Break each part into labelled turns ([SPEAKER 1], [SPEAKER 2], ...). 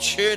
[SPEAKER 1] 6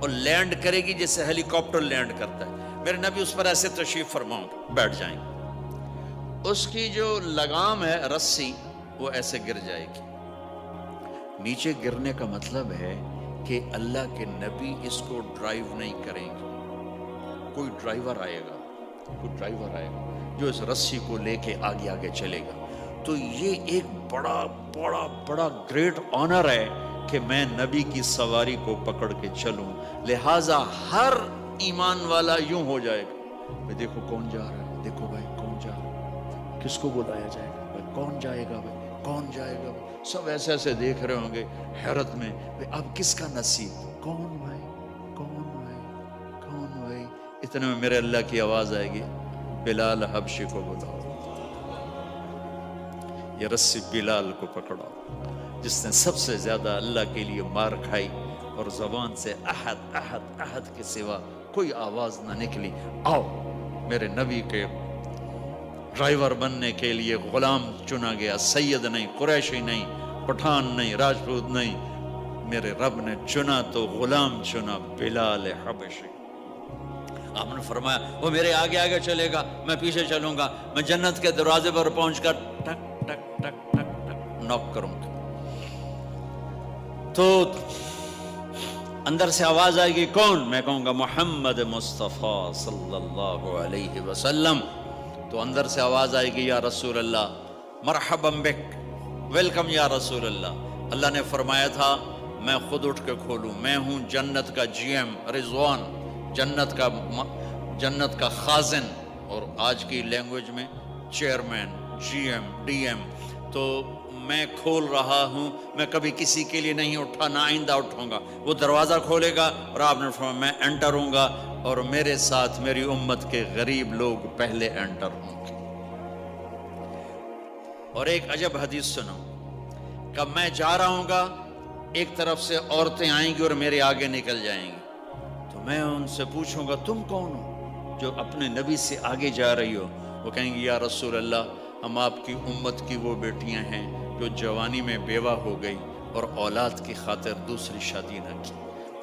[SPEAKER 1] اور لینڈ کرے گی جیسے ہیلی کاپٹر لینڈ کرتا ہے. میرے نبی اس پر ایسے تشریف فرماؤں بیٹھ جائیں گے. اس کی جو لگام ہے رسی وہ ایسے گر جائے گی. نیچے گرنے کا مطلب ہے کہ اللہ کے نبی اس کو ڈرائیو نہیں کریں گے. کوئی ڈرائیور آئے گا جو اس رسی کو لے کے آگے آگے چلے گا. تو یہ ایک بڑا گریٹ آنر ہے کہ میں نبی کی سواری کو پکڑ کے چلوں. لہٰذا ہر ایمان والا یوں ہو جائے گا, دیکھو کون جا رہا ہے, دیکھو بھائی کون جا رہا ہے, کس کو بلایا جائے گا, بھائی کون جائے گا, بھائی کون جائے گا. سب ایسے ایسے دیکھ رہے ہوں گے حیرت میں, اب کس کا نصیب, کون بھائی کون بھائی کون بھائی. اتنے میں میرے اللہ کی آواز آئے گی, بلال حبشی کو بلاؤ. یہ رسی بلال کو پکڑاؤ جس نے سب سے زیادہ اللہ کے لیے مار کھائی اور زبان سے احد احد احد کے سوا کوئی آواز نہ نکلی. آؤ. میرے نبی کے ڈرائیور بننے کے لیے غلام چنا گیا, سید نہیں, قریشی نہیں, پٹھان نہیں, راجپوت نہیں. میرے رب نے چنا تو غلام چنا, بلال حبشی. آپ نے فرمایا وہ میرے آگے آگے چلے گا, میں پیچھے چلوں گا, میں جنت کے دروازے پر پہنچ کر ٹک ٹک ٹک ٹک ٹک نوک کروں گا. تو اندر سے آواز آئے گی, کون؟ میں کہوں گا محمد مصطفیٰ صلی اللہ علیہ وسلم. تو اندر سے آواز آئے گی, یا رسول اللہ, مرحبا بک, ویلکم یا رسول اللہ. اللہ نے فرمایا تھا میں خود اٹھ کے کھولوں, میں ہوں جنت کا جی ایم رضوان, جنت کا خازن, اور آج کی لینگویج میں chairman, G M, D M. تو میں کھول رہا ہوں, میں کبھی کسی کے لیے نہیں اٹھا, نہ آئندہ اٹھوں گا. وہ دروازہ کھولے گا اور آپ نے فرمایا میں انٹر ہوں گا, اور میرے ساتھ میری امت کے غریب لوگ پہلے انٹر ہوں گے. اور ایک عجب حدیث سنو, کب میں جا رہا ہوں گا ایک طرف سے عورتیں آئیں گی اور میرے آگے نکل جائیں گی. تو میں ان سے پوچھوں گا تم کون ہو جو اپنے نبی سے آگے جا رہی ہو؟ وہ کہیں گی یا رسول اللہ, ہم آپ کی امت کی وہ بیٹیاں ہیں جو جوانی میں بیوہ ہو گئی اور اولاد کی خاطر دوسری شادی نہ کی.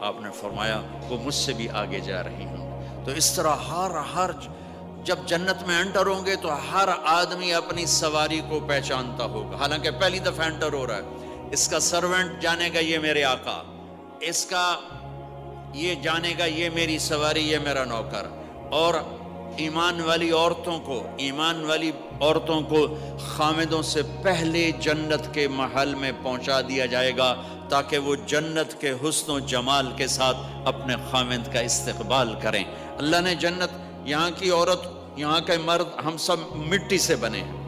[SPEAKER 1] آپ نے فرمایا وہ مجھ سے بھی آگے جا رہی ہوں. تو اس طرح ہر جب جنت میں انٹر ہوں گے تو ہر آدمی اپنی سواری کو پہچانتا ہوگا. حالانکہ پہلی دفعہ انٹر ہو رہا ہے, اس کا سرونٹ جانے گا یہ میرے آقا, اس کا یہ جانے گا یہ میری سواری, یہ میرا نوکر. اور ایمان والی عورتوں کو خامدوں سے پہلے جنت کے محل میں پہنچا دیا جائے گا تاکہ وہ جنت کے حسن و جمال کے ساتھ اپنے خامد کا استقبال کریں. اللہ نے جنت, یہاں کی عورت, یہاں کے مرد, ہم سب مٹی سے بنے ہیں.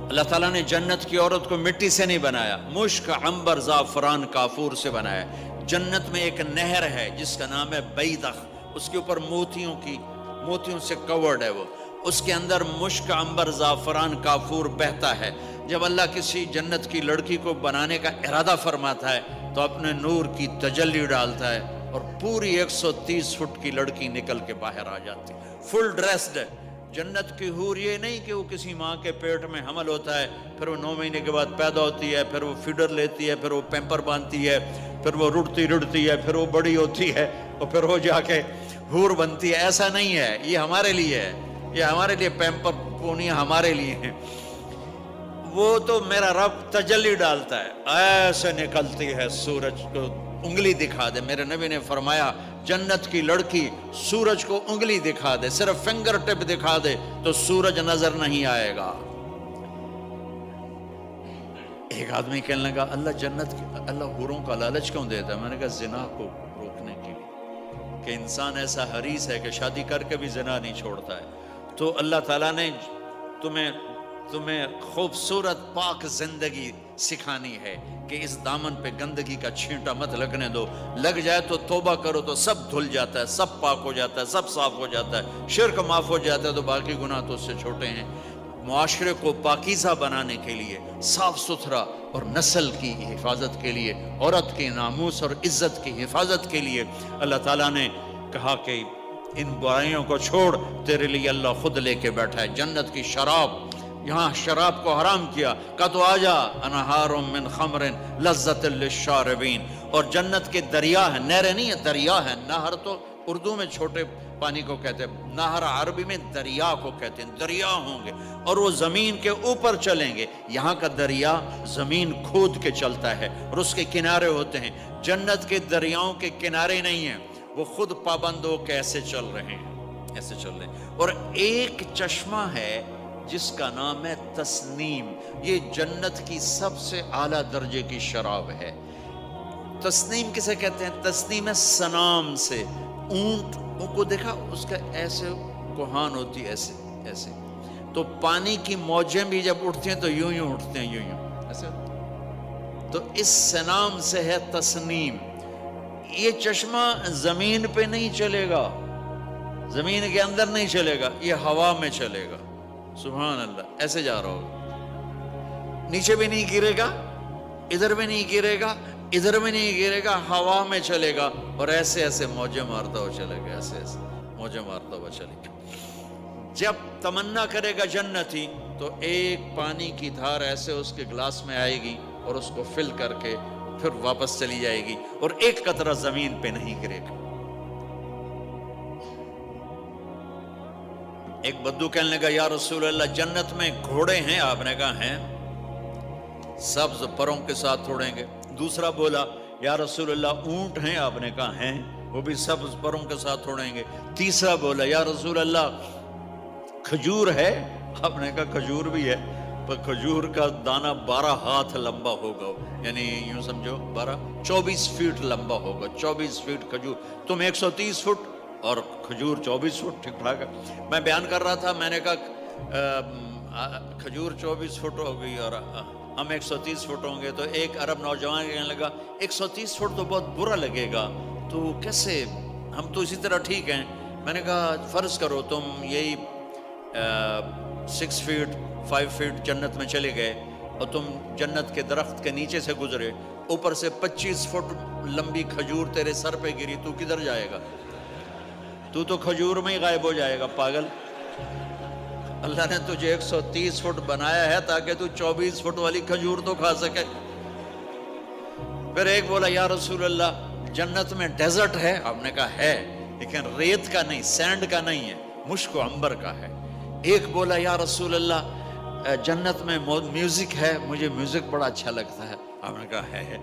[SPEAKER 1] اللہ تعالیٰ نے جنت کی عورت کو مٹی سے نہیں بنایا, مشک, عنبر, زعفران, کافور سے بنایا. جنت میں ایک نہر ہے جس کا نام ہے بیدخ, اس کے اوپر موتیوں سے کورڈ ہے, وہ اس کے اندر مشک, عنبر, زعفران, کافور بہتا ہے. جب اللہ کسی جنت کی لڑکی کو بنانے کا ارادہ فرماتا ہے تو اپنے نور کی تجلی ڈالتا ہے اور پوری 130 فٹ کی لڑکی نکل کے باہر آ جاتی, فل ڈریسڈ ہے. جنت کی حور یہ نہیں کہ وہ کسی ماں کے پیٹ میں حمل ہوتا ہے, پھر وہ 9 مہینے کے بعد پیدا ہوتی ہے, پھر وہ فیڈر لیتی ہے, پھر وہ پیمپر باندھتی ہے, پھر وہ رڑتی ہے, پھر وہ بڑی ہوتی ہے اور پھر وہ جا کے حور بنتی ہے. ایسا نہیں ہے, یہ ہمارے لیے ہے, یہ ہمارے لیے پیمپر پونیاں ہمارے لیے ہیں. وہ تو میرا رب تجلی ڈالتا ہے, ایسے نکلتی ہے سورج کو انگلی دکھا دے. میرے نبی نے فرمایا جنت کی لڑکی سورج کو انگلی دکھا دے, صرف فنگر ٹپ دکھا دے تو سورج نظر نہیں آئے گا. ایک آدمی کہنے لگا اللہ حوروں کا لالچ کیوں دیتا ہے؟ میں نے کہا زنا کو روکنے کے لیے, کہ انسان ایسا حریص ہے کہ شادی کر کے بھی زنا نہیں چھوڑتا ہے. تو اللہ تعالیٰ نے تمہیں خوبصورت پاک زندگی سکھانی ہے کہ اس دامن پہ گندگی کا چھینٹا مت لگنے دو. لگ جائے تو توبہ کرو تو سب دھل جاتا ہے, سب پاک ہو جاتا ہے, سب صاف ہو جاتا ہے, شرک معاف ہو جاتا ہے, تو باقی گناہ تو اس سے چھوٹے ہیں. معاشرے کو پاکیزہ بنانے کے لیے, صاف ستھرا, اور نسل کی حفاظت کے لیے, عورت کے ناموس اور عزت کی حفاظت کے لیے اللہ تعالیٰ نے کہا کہ ان برائیوں کو چھوڑ, تیرے لیے اللہ خود لے کے بیٹھا ہے جنت کی شراب. یہاں شراب کو حرام کیا, کہا تو آجا انہار من خمر لذت للشاربین, اور جنت کے دریا ہیں، نہریں نہیں ہیں، دریا ہیں. نہر تو اردو میں چھوٹے پانی کو کہتے ہیں، نہر عربی میں دریا کو کہتے ہیں. دریا ہوں گے اور وہ زمین کے اوپر چلیں گے. یہاں کا دریا زمین کھود کے چلتا ہے اور اس کے کنارے ہوتے ہیں. جنت کے دریاؤں کے کنارے نہیں ہیں، وہ خود پابند ہو کے ایسے چل رہے ہیں، ایسے چل رہے ہیں. اور ایک چشمہ ہے جس کا نام ہے تسنیم. یہ جنت کی سب سے اعلیٰ درجے کی شراب ہے. تسنیم کسے کہتے ہیں؟ تسنیم ہے سنام سے. اونٹ کو دیکھا، اس کا ایسے کوہان ہوتی ہے، ایسے ایسے. تو پانی کی موجیں بھی جب اٹھتی ہیں تو یوں یوں اٹھتے ہیں، یوں یوں ایسے. تو اس سنام سے ہے تسنیم. یہ چشمہ زمین پہ نہیں چلے گا، زمین کے اندر نہیں چلے گا، یہ ہوا میں چلے گا. سبحان اللہ. ایسے جا رہا ہوگا، نیچے بھی نہیں گرے گا، ادھر بھی نہیں گرے گا، ادھر میں نہیں گرے گا، ہوا میں چلے گا اور ایسے ایسے موجیں مارتا ہوا چلے گا، ایسے ایسے موجیں مارتا ہوا چلے گا. جب تمنا کرے گا جنتی تو ایک پانی کی دھار ایسے اس کے گلاس میں آئے گی اور اس کو فل کر کے پھر واپس چلی جائے گی اور ایک قطرہ زمین پہ نہیں گرے گا. ایک بدو کہنے لگا یا رسول اللہ جنت میں گھوڑے ہیں؟ آپ نے کہا ہیں، سبز پروں کے ساتھ اڑیں گے. دوسرا بولا یا رسول اللہ اونٹ ہیں؟ آپ نے کہا ہیں، وہ بھی سبز پروں کے ساتھ اڑیں گے. تیسرا بولا یا رسول اللہ کھجور ہے؟ آپ نے کہا کھجور بھی ہے، پر کھجور کا دانہ 12 ہاتھ لمبا ہوگا، یعنی یوں سمجھو 24 فٹ لمبا ہوگا. 24 فٹ کھجور. تم 130 فٹ اور کھجور 24 فٹ. ٹھیک ٹھاک ہے. میں بیان کر رہا تھا، میں نے کہا کھجور 24 فٹ ہو گئی اور ہم 130 فٹ ہوں گے. تو ایک عرب نوجوان کہنے لگا 130 فٹ تو بہت برا لگے گا، تو کیسے، ہم تو اسی طرح ٹھیک ہیں. میں نے کہا فرض کرو تم یہی 6 فٹ 5 فٹ جنت میں چلے گئے اور تم جنت کے درخت کے نیچے سے گزرے، اوپر سے 25 فٹ لمبی کھجور تیرے سر پہ گری، تو کدھر جائے گا؟ تو کھجور میں ہی غائب ہو جائے گا، پاگل. اللہ نے تجھے 130 فٹ بنایا ہے تاکہ تو 24 فٹ والی کھجور تو کھا سکے. پھر ایک بولا یا رسول اللہ جنت میں ڈیزرٹ ہے؟ آپ نے کہا ہے، لیکن ریت کا نہیں، سینڈ کا نہیں ہے، مشک و عنبر کا ہے. ایک بولا یا رسول اللہ جنت میں میوزک ہے؟ مجھے میوزک بڑا اچھا لگتا ہے. آپ نے کہا ہے،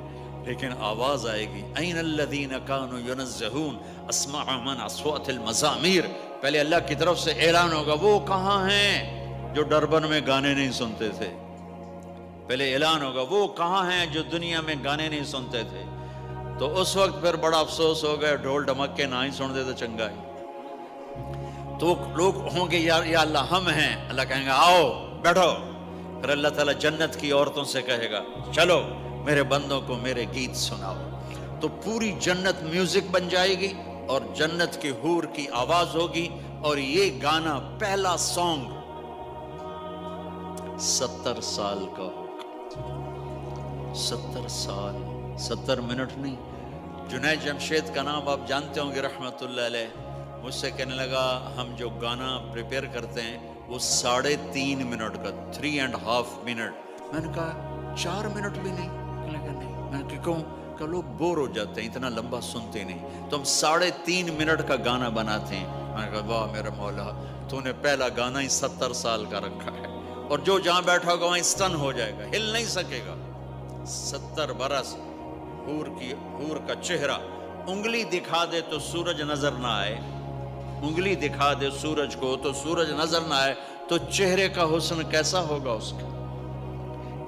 [SPEAKER 1] لیکن آواز آئے گی این الذین کانوا ینزہون اسمع من اصوات المزامیر. پہلے اللہ کی طرف سے اعلان ہوگا وہ کہاں ہیں جو ڈربن میں گانے نہیں سنتے تھے. پہلے اعلان ہوگا وہ کہاں ہیں جو دنیا میں گانے نہیں سنتے تھے. تو اس وقت پھر بڑا افسوس ہوگا، ڈھول ڈھمکے نہ ہی سنتے تو چنگا ہی. تو لوگ ہوں گے یا اللہ ہم ہیں. اللہ کہیں گا آؤ بیٹھو. پھر اللہ تعالیٰ جنت کی عورتوں سے کہے گا چلو میرے بندوں کو میرے گیت سناؤ. تو پوری جنت میوزک بن جائے گی اور جنت کی حور کی آواز ہوگی. اور یہ گانا پہلا سانگ 70 سال کا ہوگا. 70 سال، 70 منٹ نہیں. جنید جمشید کا نام آپ جانتے ہوں گے رحمت اللہ علیہ. مجھ سے کہنے لگا ہم جو گانا پریپیئر کرتے ہیں وہ 3.5 منٹ کا، 3.5 منٹ. میں نے کہا 4 منٹ بھی نہیں. میں نے کہا کہ لوگ بور ہو جاتے ہیں، اتنا لمبا سنتے نہیں، تو ہم 3.5 منٹ کا گانا بناتے ہیں. میں نے کہا واہ میرا مولا، تو نے پہلا گانا ہی 70 سال کا رکھا ہے. اور جو جہاں بیٹھا ہوگا وہیں سٹن ہو جائے گا، ہل نہیں سکے گا. 70 برس حور کا چہرہ. انگلی دکھا دے تو سورج نظر نہ آئے، انگلی دکھا دے سورج کو تو سورج نظر نہ آئے، تو چہرے کا حسن کیسا ہوگا اس کا.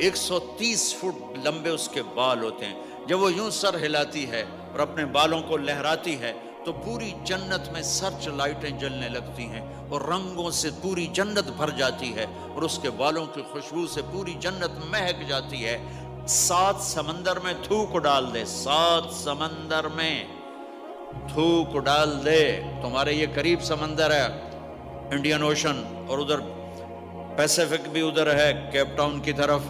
[SPEAKER 1] 130 فٹ لمبے اس کے بال ہوتے ہیں. جب وہ یوں سر ہلاتی ہے اور اپنے بالوں کو لہراتی ہے تو پوری جنت میں سرچ لائٹیں جلنے لگتی ہیں اور رنگوں سے پوری جنت بھر جاتی ہے اور اس کے بالوں کی خوشبو سے پوری جنت مہک جاتی ہے. 7 سمندر میں تھوک ڈال دے، 7 سمندر میں تھوک ڈال دے. تمہارے یہ قریب سمندر ہے انڈین اوشن، اور ادھر پیسیفک بھی ادھر ہے کیپ ٹاؤن کی طرف.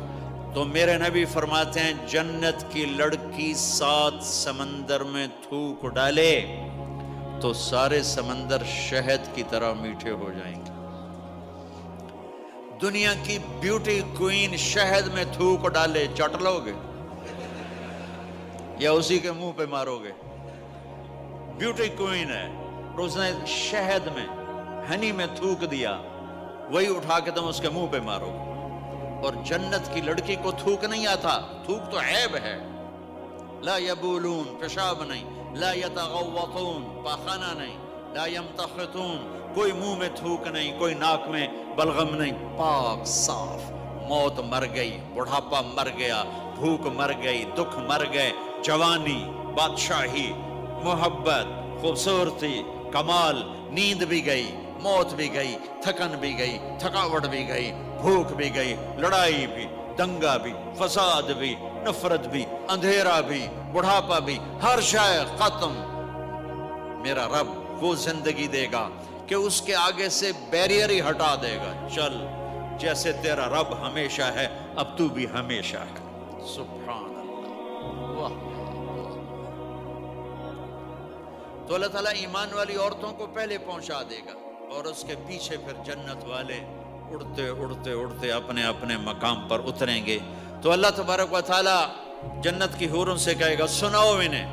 [SPEAKER 1] تو میرے نبی فرماتے ہیں جنت کی لڑکی 7 سمندر میں تھوک ڈالے تو سارے سمندر شہد کی طرح میٹھے ہو جائیں گے. دنیا کی بیوٹی کوئین شہد میں تھوک ڈالے، چٹ لو گے؟ یا اسی کے منہ پہ ماروگے؟ بیوٹی کوئین ہے، اس نے شہد میں ہنی میں تھوک دیا، وہی اٹھا کے تم اس کے منہ پہ مارو گے۔ اور جنت کی لڑکی کو تھوک نہیں آتا، تھوک تو عیب ہے۔ لا یبولون، پیشاب نہیں، لا یتغوطون، پاخانہ نہیں، لا یمتخطون، کوئی منہ میں تھوک نہیں، کوئی ناک میں بلغم نہیں، پاک صاف۔ موت مر گئی، بڑھاپا مر گیا، بھوک مر گئی، دکھ مر گئے، جوانی، بادشاہی، محبت، خوبصورتی، کمال، نیند بھی گئی، موت بھی گئی، تھکن بھی گئی، تھکاوٹ بھی گئی، بھوک بھی گئی، لڑائی بھی، دنگا بھی، فساد بھی، نفرت بھی، اندھیرا بھی، بڑھاپا بھی، ہر شے ختم۔ میرا رب وہ زندگی دے گا کہ اس کے آگے سے بیریئر ہی ہٹا دے گا، چل جیسے تیرا رب ہمیشہ ہے اب تو بھی ہمیشہ ہے۔ سبحان اللہ، واہ۔ تو اللہ تعالیٰ ایمان والی عورتوں کو پہلے پہنچا دے گا، اور اس کے پیچھے پھر جنت والے اڑتے اڑتے اڑتے اپنے اپنے مقام پر اتریں گے۔ تو اللہ تبارک و تعالیٰ جنت کی حوروں سے کہے گا سناؤ انہیں۔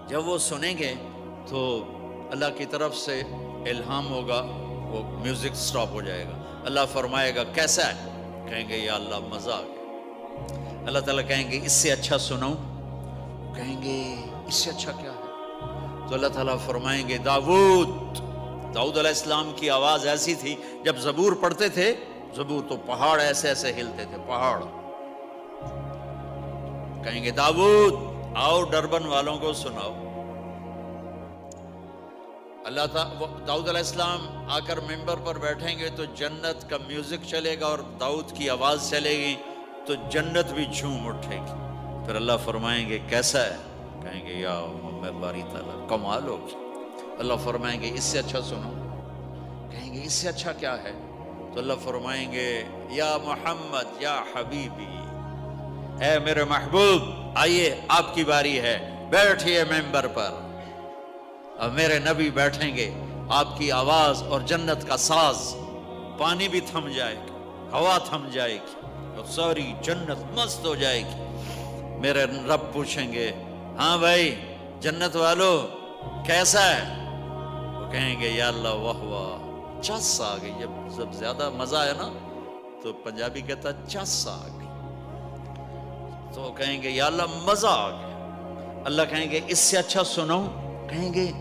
[SPEAKER 1] جب وہ سنیں گے تو اللہ کی طرف سے الہام ہوگا، وہ میوزک سٹاپ ہو جائے گا۔ اللہ فرمائے گا کیسا ہے؟ کہیں گے یا اللہ مزہ آ گیا۔ اللہ تعالیٰ کہیں گے اس سے اچھا سناؤں؟ کہیں گے اس سے اچھا کیا ہے؟ تو اللہ تعالیٰ فرمائیں گے داؤد علیہ السلام کی آواز ایسی تھی، جب زبور پڑھتے تھے، زبور تو پہاڑ ایسے ایسے ہلتے تھے، پہاڑ۔ کہیں گے داؤد آؤ ڈربن والوں کو سناؤ۔ اللہ تعالیٰ داؤد علیہ السلام آ کر ممبر پر بیٹھیں گے تو جنت کا میوزک چلے گا اور داؤد کی آواز چلے گی تو جنت بھی جھوم اٹھے گی۔ پھر اللہ فرمائیں گے کیسا ہے؟ کہیں گے یا محمد باری تعالیٰ کمال ہوگی۔ اللہ فرمائیں گے اس سے اچھا سنو۔ کہیں گے اس سے اچھا کیا ہے؟ تو اللہ فرمائیں گے یا محمد یا حبیبی، اے میرے محبوب آئیے آپ کی باری ہے، بیٹھئے ممبر پر۔ اب میرے نبی بیٹھیں گے، آپ کی آواز اور جنت کا ساز، پانی بھی تھم جائے گا، ہوا تھم جائے گی اور ساری جنت مست ہو جائے گی۔ میرے رب پوچھیں گے ہاں بھائی جنت والو کیسا ہے؟ وہ کہیں گے یا اللہ واہ واہ، چس آ گئی۔ جب زیادہ مزہ ہے نا تو پنجابی کہتا چس آ گئی، تو کہیں گے یا اللہ مزہ آ گیا۔ اللہ کہیں گے اس سے اچھا سناؤں؟ کہیں گے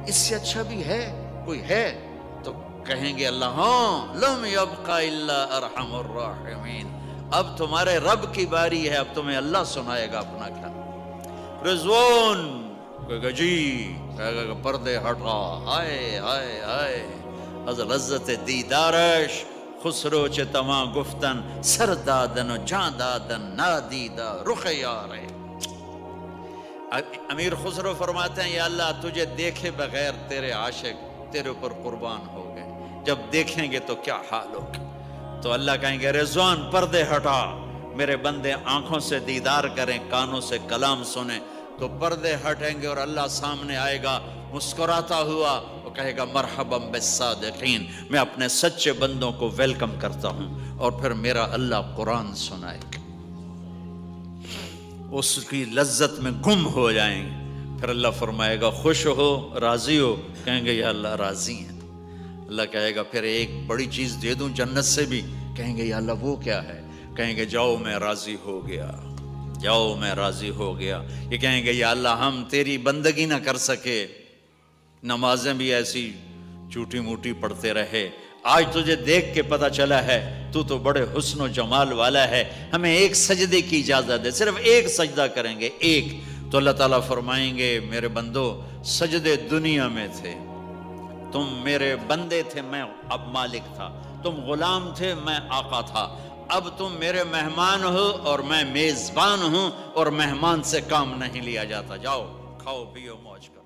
[SPEAKER 1] اس سے اچھا بھی ہے، کوئی ہے؟ تو کہیں گے اللہ ہاں لم یبقى الا ارحم الراحمین، اب تمہارے رب کی باری ہے، اب تمہیں اللہ سنائے گا اپنا کیا۔ رضوان کہے گا جی، کہے گا پردے ہٹا، ہائے ہائے ہائے از لذت دیدارش خسرو چه تما گفتن سر دادن و جان دادن نادیدہ رخ یارے۔ امیر خسرو فرماتے ہیں یا اللہ تجھے دیکھے بغیر تیرے عاشق تیرے اوپر قربان ہو گئے، جب دیکھیں گے تو کیا حال ہوگا۔ تو اللہ کہیں گے رضوان پردے ہٹا، میرے بندے آنکھوں سے دیدار کریں، کانوں سے کلام سنیں۔ تو پردے ہٹیں گے اور اللہ سامنے آئے گا مسکراتا ہوا، وہ کہے گا مرحبا بالصادقین، میں اپنے سچے بندوں کو ویلکم کرتا ہوں۔ اور پھر میرا اللہ قرآن سنائے گا، اس کی لذت میں گم ہو جائیں گے۔ پھر اللہ فرمائے گا خوش ہو، راضی ہو؟ کہیں گے یا اللہ راضی ہیں۔ اللہ کہے گا پھر ایک بڑی چیز دے دوں جنت سے بھی؟ کہیں گے یا اللہ وہ کیا ہے؟ کہیں گے جاؤ میں راضی ہو گیا، جاؤ میں راضی ہو گیا۔ یہ کہیں گے یا اللہ ہم تیری بندگی نہ کر سکے، نمازیں بھی ایسی چوٹی موٹی پڑھتے رہے، آج تجھے دیکھ کے پتہ چلا ہے تو بڑے حسن و جمال والا ہے، ہمیں ایک سجدے کی اجازت دے، صرف ایک سجدہ کریں گے، ایک۔ تو اللہ تعالیٰ فرمائیں گے میرے بندو سجدے دنیا میں تھے، تم میرے بندے تھے، میں اب مالک تھا، تم غلام تھے، میں آقا تھا، اب تم میرے مہمان ہو اور میں میزبان ہوں، اور مہمان سے کام نہیں لیا جاتا، جاؤ کھاؤ پیو موج کرو۔